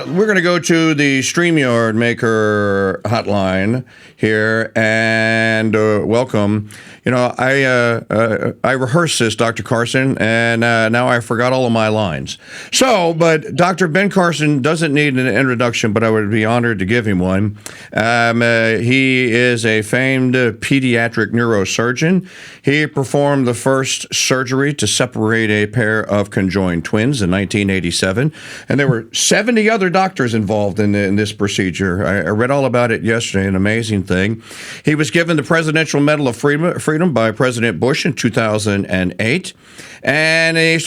we're going to go to the StreamYard Maker hotline here and welcome. You know, I rehearsed this, Dr. Carson, and now I forgot all of my lines. So, but Dr. Ben Carson doesn't need an introduction, but I would be honored to give him one. He is a famed pediatric neurosurgeon. He performed the first surgery to separate a pair of conjoined twins in 1987, and there were 70 other doctors involved in this procedure. I read all about it yesterday, an amazing thing. He was given the Presidential Medal of Freedom by President Bush in 2008, and he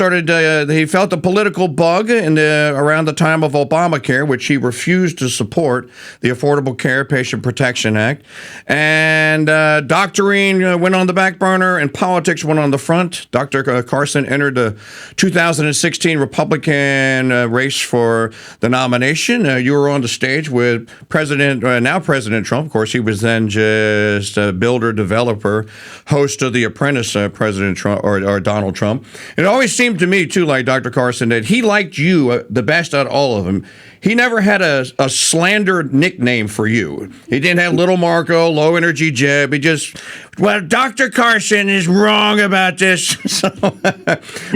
felt the political bug around the time of Obamacare, which he refused to support, the Affordable Care Patient Protection Act, and doctoring went on the back burner and politics went on the front. Dr. Carson entered the 2016 Republican race for the nomination. You were on the stage with now President Trump. Of course, he was then just a builder, developer, host of The Apprentice, President Trump or Donald Trump. It always seemed to me, too, like Dr. Carson, that he liked you the best out of all of them. He never had a slandered nickname for you. He didn't have Little Marco, Low Energy Jeb. He just, well, Dr. Carson is wrong about this.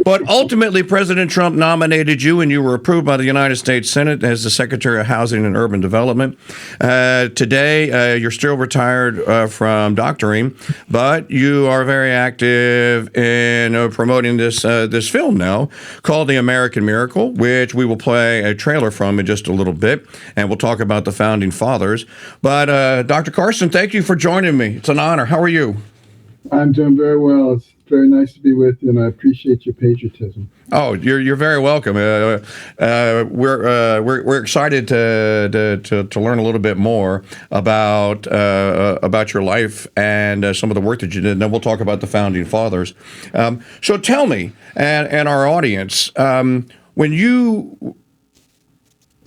But ultimately, President Trump nominated you, and you were approved by the United States Senate as the Secretary of Housing and Urban Development. Today, you're still retired from doctoring, but you are very active in promoting this film now called The American Miracle, which we will play a trailer from in just a little bit, and we'll talk about the founding fathers. But Dr. Carson, thank you for joining me. It's an honor. How are you? I'm doing very well. It's very nice to be with you, and I appreciate your patriotism. Oh, you're very welcome. We're excited to learn a little bit more about your life and some of the work that you did, and then we'll talk about the founding fathers. So tell me and our audience, when you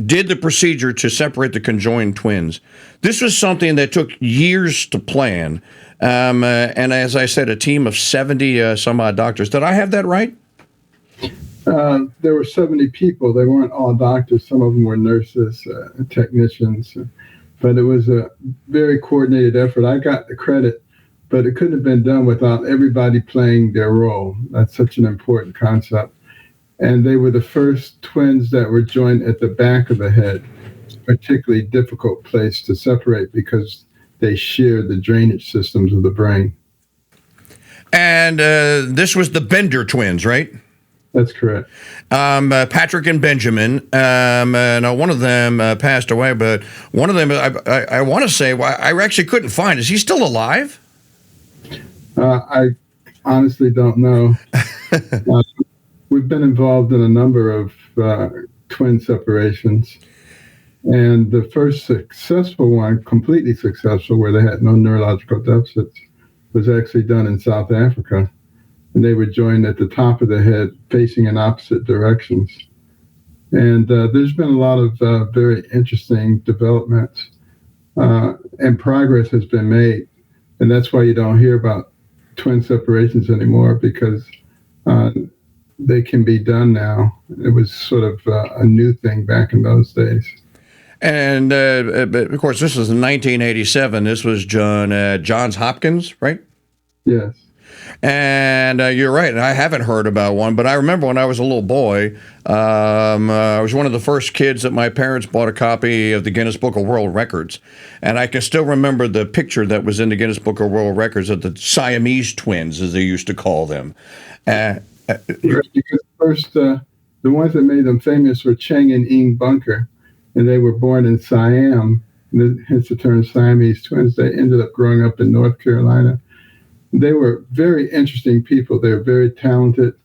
did the procedure to separate the conjoined twins, this was something that took years to plan. And as I said, a team of 70 some odd doctors. Did I have that right? There were 70 people. They weren't all doctors. Some of them were nurses, technicians. But it was a very coordinated effort. I got the credit, but it couldn't have been done without everybody playing their role. That's such an important concept. And they were the first twins that were joined at the back of the head, a particularly difficult place to separate because they share the drainage systems of the brain. And this was the Bender twins, right? That's correct. Patrick and Benjamin. Now one of them passed away, but one of them, I want to say, I actually couldn't find. Is he still alive? I honestly don't know. We've been involved in a number of twin separations. And the first successful one, completely successful, where they had no neurological deficits, was actually done in South Africa. And they were joined at the top of the head, facing in opposite directions. And there's been a lot of very interesting developments, and progress has been made. And that's why you don't hear about twin separations anymore, because they can be done now. It was sort of a new thing back in those days. And of course, this was in 1987. This was Johns Hopkins, right? Yes. And you're right. I haven't heard about one, but I remember when I was a little boy, I was one of the first kids that my parents bought a copy of the Guinness Book of World Records. And I can still remember the picture that was in the Guinness Book of World Records of the Siamese twins, as they used to call them. Because first, the ones that made them famous were Cheng and Ing Bunker, and they were born in Siam, hence the term Siamese twins. They ended up growing up in North Carolina. They were very interesting people. They were very talented.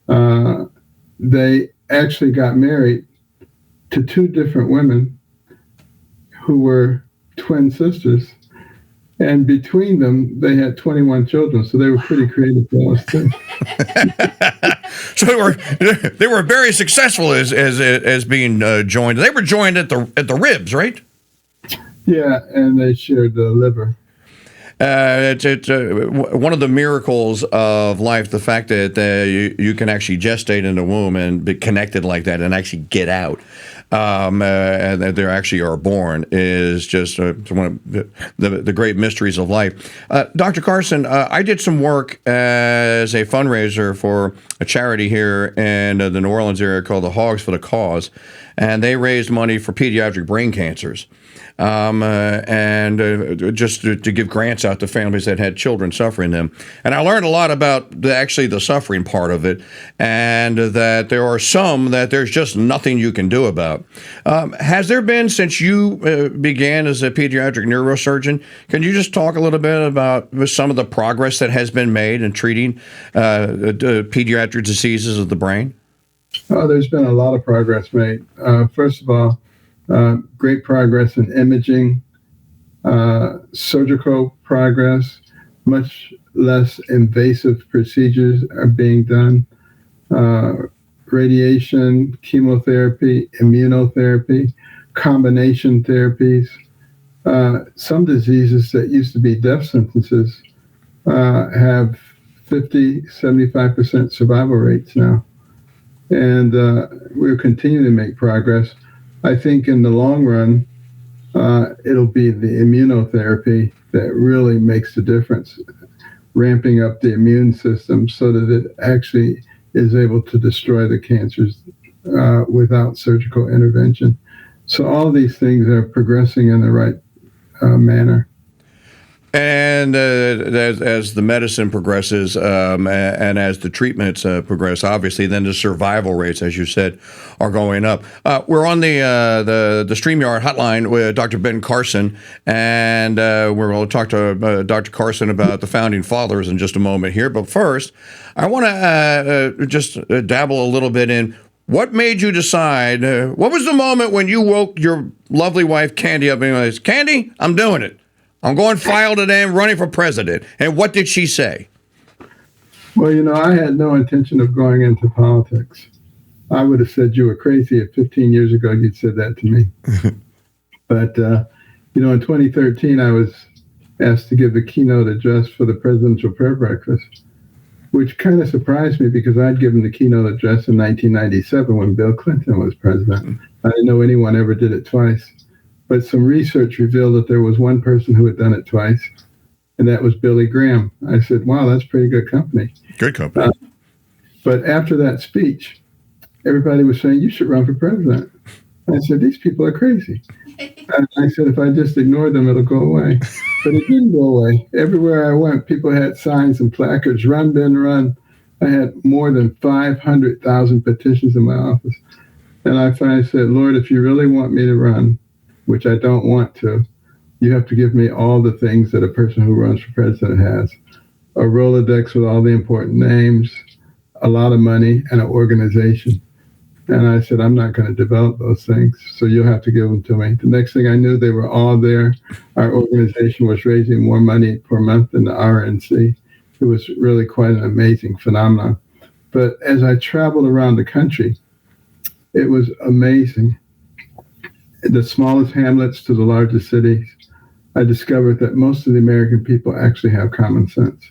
They actually got married to two different women who were twin sisters. And between them, they had 21 children, so they were pretty creative fellows too. So they were very successful as being joined. They were joined at the ribs, right? Yeah, and they shared the liver. It's one of the miracles of life, the fact that you can actually gestate in the womb and be connected like that and actually get out. and that they actually are born is just one of the great mysteries of life. Dr. Carson, I did some work as a fundraiser for a charity here in the New Orleans area called the Hogs for the Cause, and they raised money for pediatric brain cancers. Just to give grants out to families that had children suffering them. And I learned a lot about the suffering part of it, and that there are some that there's just nothing you can do about. Has there been, since you began as a pediatric neurosurgeon, can you just talk a little bit about some of the progress that has been made in treating pediatric diseases of the brain? Oh, there's been a lot of progress made. First of all, great progress in imaging, surgical progress, much less invasive procedures are being done, radiation, chemotherapy, immunotherapy, combination therapies. Some diseases that used to be death sentences have 50-75% survival rates now. And we're continuing to make progress. I think in the long run, it'll be the immunotherapy that really makes the difference, ramping up the immune system so that it actually is able to destroy the cancers without surgical intervention. So all of these things are progressing in the right manner. And as the medicine progresses and as the treatments progress, obviously, then the survival rates, as you said, are going up. We're on the StreamYard hotline with Dr. Ben Carson, and we're going to talk to Dr. Carson about the Founding Fathers in just a moment here. But first, I want to just dabble a little bit in what made you decide, what was the moment when you woke your lovely wife, Candy, up and said, Candy, I'm doing it. I'm going file today and running for president. And what did she say? Well, I had no intention of going into politics. I would have said you were crazy if 15 years ago you'd said that to me. But, in 2013, I was asked to give the keynote address for the presidential prayer breakfast, which kind of surprised me because I'd given the keynote address in 1997 when Bill Clinton was president. I didn't know anyone ever did it twice. But some research revealed that there was one person who had done it twice, and that was Billy Graham. I said, wow, that's pretty good company. Good company. But after that speech, everybody was saying, you should run for president. I said, these people are crazy. And I said, if I just ignore them, it'll go away. But it didn't go away. Everywhere I went, people had signs and placards, run, Ben, run. I had more than 500,000 petitions in my office. And I finally said, Lord, if you really want me to run, which I don't want to, you have to give me all the things that a person who runs for president has. A Rolodex with all the important names, a lot of money, and an organization. And I said, I'm not going to develop those things, so you'll have to give them to me. The next thing I knew, they were all there. Our organization was raising more money per month than the RNC. It was really quite an amazing phenomenon. But as I traveled around the country, it was amazing. The smallest hamlets to the largest cities, I discovered that most of the American people actually have common sense.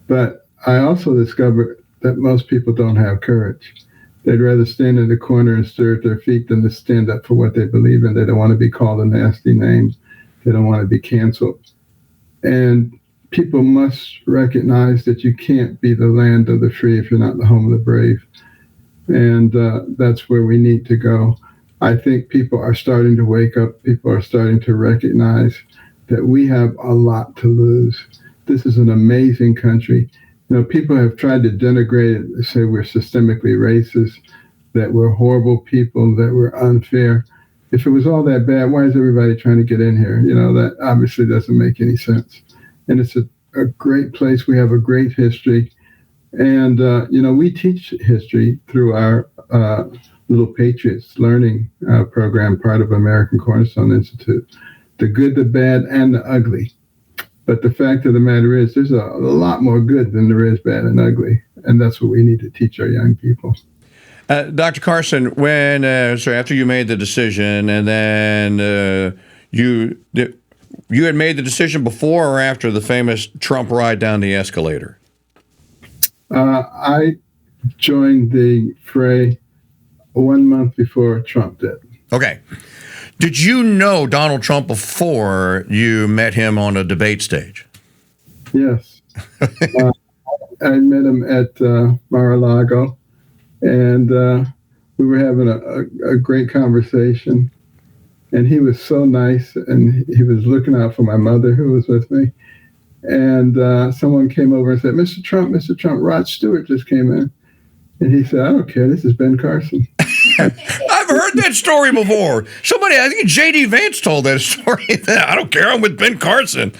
But I also discovered that most people don't have courage. They'd rather stand in the corner and stir at their feet than to stand up for what they believe in. They don't want to be called a nasty name. They don't want to be canceled. And people must recognize that you can't be the land of the free if you're not the home of the brave. And that's where we need to go. I think people are starting to wake up. People are starting to recognize that we have a lot to lose. This is an amazing country. People have tried to denigrate it, say we're systemically racist, that we're horrible people, that we're unfair. If it was all that bad, why is everybody trying to get in here? That obviously doesn't make any sense. And it's a great place. We have a great history. And, we teach history through our Little Patriots Learning program, part of American Cornerstone Institute. The good, the bad, and the ugly. But the fact of the matter is there's a lot more good than there is bad and ugly. And that's what we need to teach our young people. Dr. Carson, when after you made the decision, and then you had made the decision before or after the famous Trump ride down the escalator? I joined the fray 1 month before Trump did. Okay. Did you know Donald Trump before you met him on a debate stage? Yes. I met him at Mar-a-Lago, and we were having a great conversation. And he was so nice, and he was looking out for my mother who was with me. And someone came over and said, Mr. Trump, Rod Stewart just came in. And he said, I don't care, this is Ben Carson. I've heard that story before. Somebody, I think J.D. Vance told that story. I don't care, I'm with Ben Carson.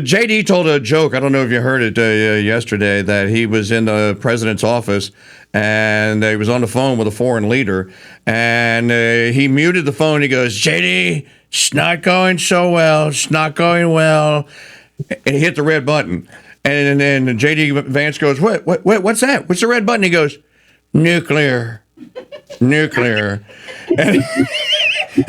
J.D. told a joke, I don't know if you heard it yesterday, that he was in the president's office and he was on the phone with a foreign leader, and he muted the phone. He goes, J.D., it's not going so well. It's not going well. And he hit the red button. And then J.D. Vance goes, what's that? What's the red button? He goes, nuclear. And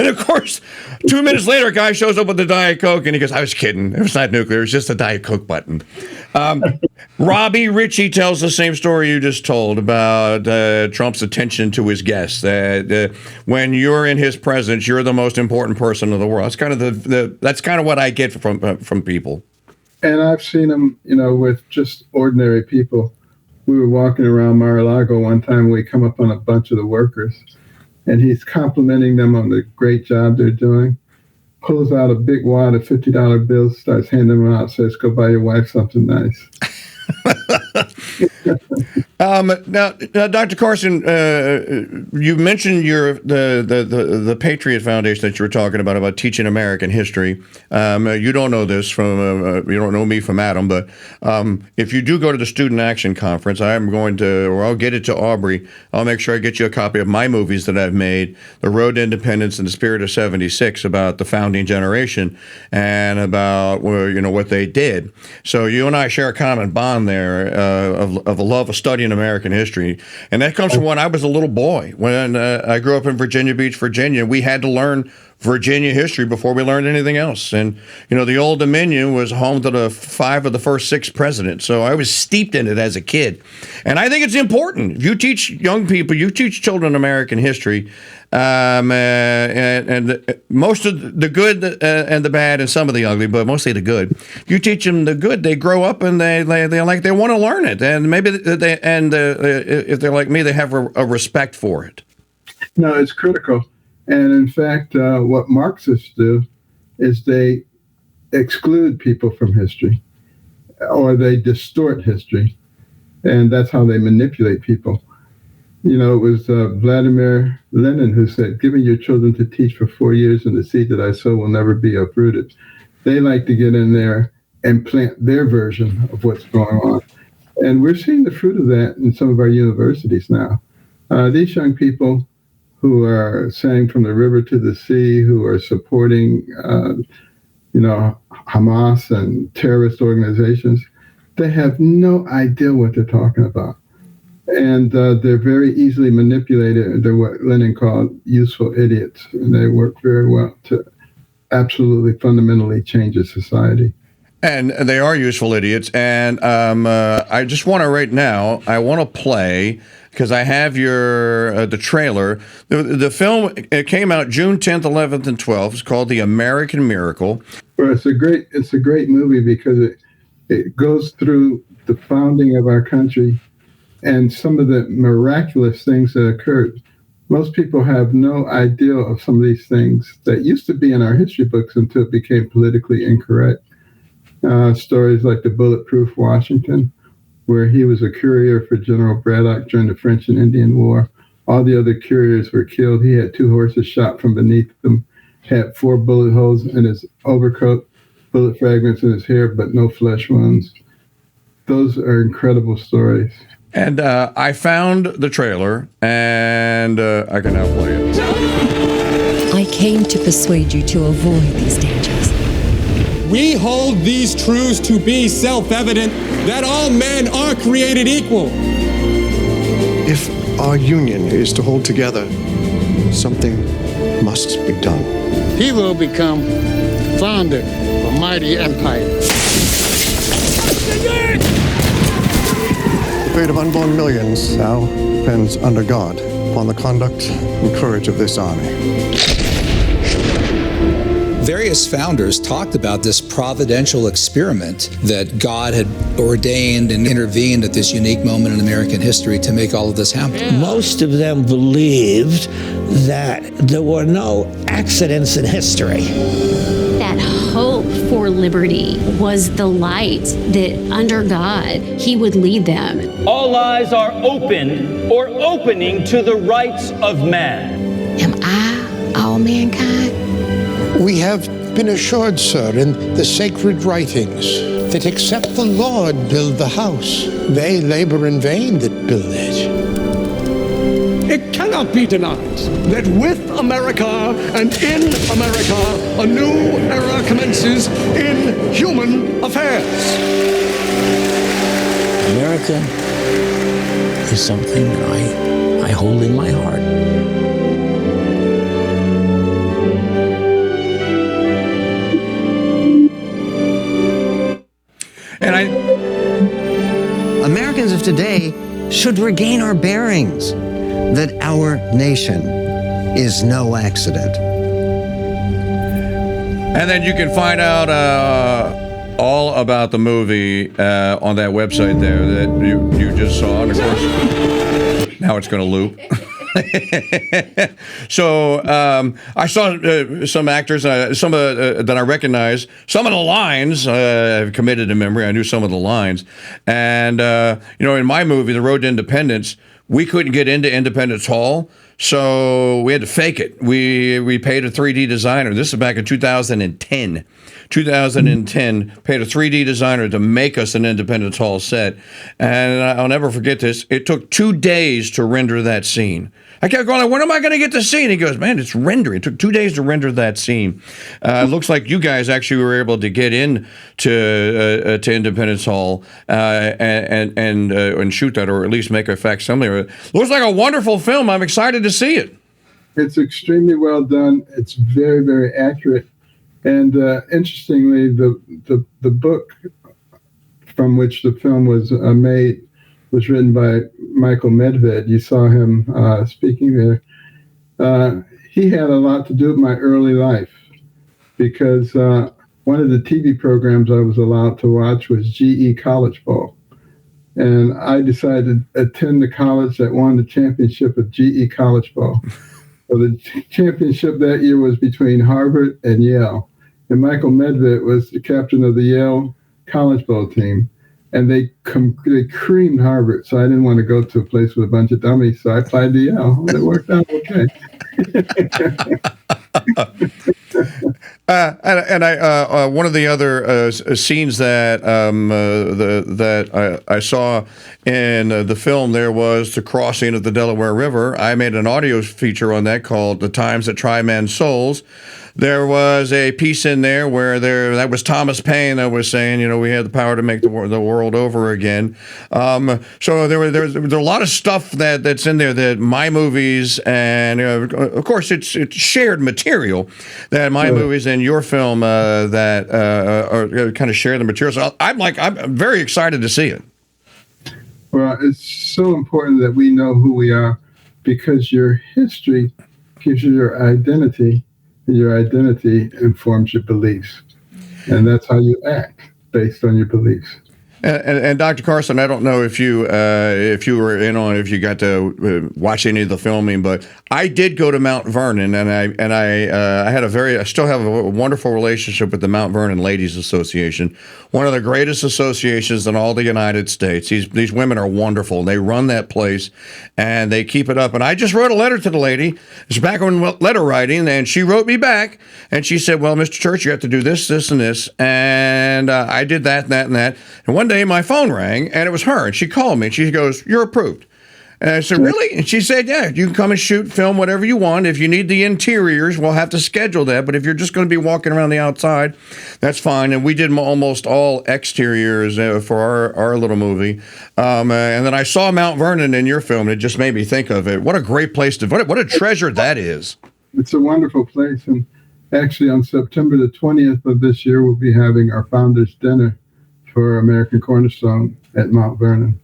of course, 2 minutes later, a guy shows up with the Diet Coke, and he goes, I was kidding. It was not nuclear. It was just a Diet Coke button. Robbie Ritchie tells the same story you just told about Trump's attention to his guests. That when you're in his presence, you're the most important person in the world. That's kind of that's kind of what I get from people. And I've seen him, with just ordinary people. We were walking around Mar-a-Lago one time. We come up on a bunch of the workers, and he's complimenting them on the great job they're doing. Pulls out a big wad of $50 bills, starts handing them out, says, go buy your wife something nice. Now, Dr. Carson, you mentioned the Patriot Foundation that you were talking about teaching American history. You don't know this you don't know me from Adam, but if you do go to the Student Action Conference, I'll get it to Aubrey. I'll make sure I get you a copy of my movies that I've made, The Road to Independence and The Spirit of 76, about the founding generation and about what they did. So you and I share a common bond there of a love of studying American history, and that comes from when I was a little boy. When I grew up in Virginia Beach, Virginia, we had to learn Virginia history before we learned anything else. And the Old Dominion was home to 5 of the first 6 presidents, so I was steeped in it as a kid. And I think it's important. If you teach young people, you teach children American history, and most of the good and the bad and some of the ugly, but mostly the good. You teach them the good, they grow up and they want to learn it, and maybe if they're like me, they have a respect for it. No, it's critical, and in fact, what Marxists do is they exclude people from history, or they distort history, and that's how they manipulate people. It was Vladimir Lenin who said, giving your children to teach for 4 years, and the seed that I sow will never be uprooted. They like to get in there and plant their version of what's going on. And we're seeing the fruit of that in some of our universities now. These young people who are saying from the river to the sea, who are supporting, Hamas and terrorist organizations, they have no idea what they're talking about. And they're very easily manipulated. They're what Lenin called useful idiots, and they work very well to absolutely fundamentally change a society. And they are useful idiots. And I just want to right now, I want to play, because I have the trailer. The film, it came out June 10th, 11th, and 12th. It's called The American Miracle. Well, it's a great movie because it goes through the founding of our country and some of the miraculous things that occurred. Most people have no idea of some of these things that used to be in our history books until it became politically incorrect. Stories like the Bulletproof Washington, where he was a courier for General Braddock during the French and Indian War. All the other couriers were killed. He had 2 horses shot from beneath them, had 4 bullet holes in his overcoat, bullet fragments in his hair, but no flesh wounds. Those are incredible stories. And I found the trailer, and I can now play it. I came to persuade you to avoid these dangers. We hold these truths to be self-evident, that all men are created equal. If our union is to hold together, something must be done. He will become founder of a mighty empire. The fate of unborn millions now depends under God. upon the conduct and courage of this army. Various founders talked about this providential experiment that God had ordained and intervened at this unique moment in American history to make all of this happen. Most of them believed that there were no accidents in history. That hope for liberty was the light that under God, He would lead them. All eyes are open or opening to the rights of man. Am I all mankind? We have been assured, sir, in the sacred writings, that except the Lord build the house, they labor in vain that build it. It cannot be denied that with America and in America, a new era commences in human affairs. America is something that I hold in my heart. And Americans of today should regain our bearings that our nation is no accident. And then you can find out all about the movie on that website there that you just saw. And of course, now it's going to loop. So I saw some actors, some that I recognize. Some of the lines I've committed to memory. I knew some of the lines. And, in my movie, The Road to Independence, we couldn't get into Independence Hall, so we had to fake it. We paid a 3D designer. This is back in 2010. 2010, paid a 3D designer to make us an Independence Hall set. And I'll never forget this. It took 2 days to render that scene. I kept going, when am I going to get the scene? He goes, man, it's rendering. It took 2 days to render that scene. It looks like you guys actually were able to get in to Independence Hall and shoot that, or at least make a facsimile. It looks like a wonderful film. I'm excited to see it. It's extremely well done. It's very, very accurate. And interestingly, the book from which the film was made was written by Michael Medved. You saw him speaking there. He had a lot to do with my early life because one of the TV programs I was allowed to watch was GE College Ball. And I decided to attend the college that won the championship of GE College Ball. So the championship that year was between Harvard and Yale. And Michael Medved was the captain of the Yale College Ball team. And they creamed Harvard, so I didn't want to go to a place with a bunch of dummies, so I applied to Yale. It worked out okay. And I one of the other scenes that I saw in the film there was the crossing of the Delaware River. I made an audio feature on that called "The Times That Try Men's Souls." There was a piece in there where that was Thomas Paine that was saying, we had the power to make the world over again. So there was a lot of stuff that's in there that my movies, and of course it's shared material that my movies and your film that are kind of share the material. So I'm very excited to see it. Well, it's so important that we know who we are because your history gives you your identity. Your identity informs your beliefs, and that's how you act based on your beliefs. And Dr. Carson, I don't know if you were in on, if you got to watch any of the filming, but I did go to Mount Vernon, and I still have a wonderful relationship with the Mount Vernon Ladies Association, one of the greatest associations in all the United States. These women are wonderful. They run that place, and they keep it up. And I just wrote a letter to the lady. It's back on letter writing, and she wrote me back, and she said, "Well, Mr. Church, you have to do this, this, and this," and I did that, and that, and that. And one day my phone rang, and it was her, and she called me, and she goes, "You're approved." And I said, "Really?" And she said, "Yeah, you can come and shoot, film, whatever you want. If you need the interiors, we'll have to schedule that. But if you're just going to be walking around the outside, that's fine." And we did almost all exteriors for our little movie. And then I saw Mount Vernon in your film, and it just made me think of it. What a great place what a treasure that is. It's a wonderful place. And actually, on September the 20th of this year, we'll be having our Founders Dinner for American Cornerstone at Mount Vernon.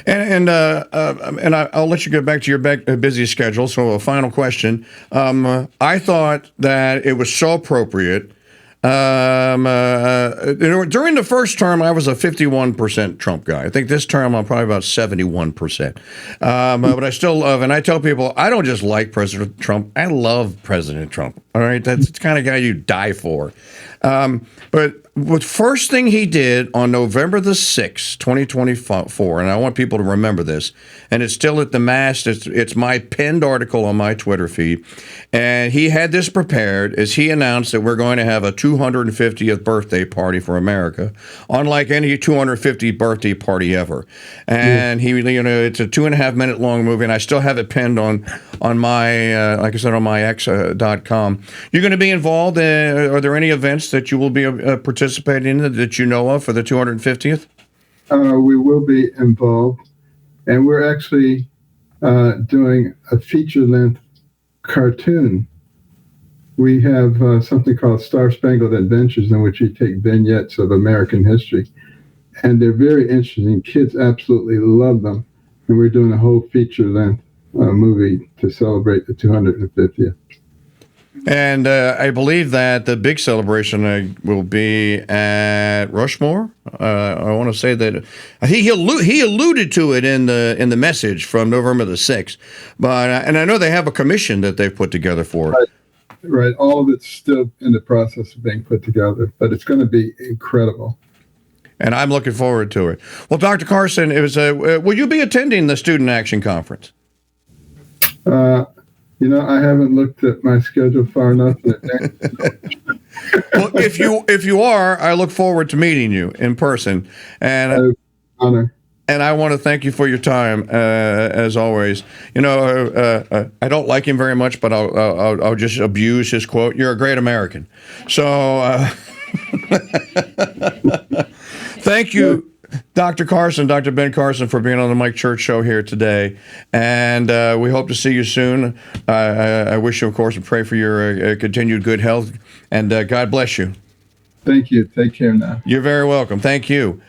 And I'll let you get back to your busy schedule. So a final question. I thought that it was so appropriate. During the first term, I was a 51% Trump guy. I think this term I'm probably about 71%. But I still love, and I tell people, I don't just like President Trump. I love President Trump. All right, that's the kind of guy you die for. But the first thing he did on November the 6th, 2024, and I want people to remember this, and it's still at the mast, it's my pinned article on my Twitter feed, and he had this prepared as he announced that we're going to have a 250th birthday party for America, unlike any 250th birthday party ever. And he, it's a 2.5 minute long movie, and I still have it pinned on my, like I said, on my x.com. You're going to be involved. Are there any events that you will be participating in that you know of for the 250th? We will be involved, and we're actually doing a feature-length cartoon. We have something called Star Spangled Adventures, in which we take vignettes of American history, and they're very interesting. Kids absolutely love them, and we're doing a whole feature-length movie to celebrate the 250th. And I believe that the big celebration will be at Rushmore. I want to say that he alluded to it in the message from November the 6th. But and I know they have a commission that they've put together for it. Right. All of it's still in the process of being put together, but it's going to be incredible. And I'm looking forward to it. Well, Dr. Carson, it was will you be attending the Student Action Conference? I haven't looked at my schedule far enough in advance. Well, if you are, I look forward to meeting you in person. And honor. And I want to thank you for your time, as always. I don't like him very much, but I'll just abuse his quote. You're a great American. So thank you, Dr. Carson, Dr. Ben Carson, for being on the Mike Church Show here today. And we hope to see you soon. I wish you, of course, and pray for your continued good health. And God bless you. Thank you. Take care now. You're very welcome. Thank you.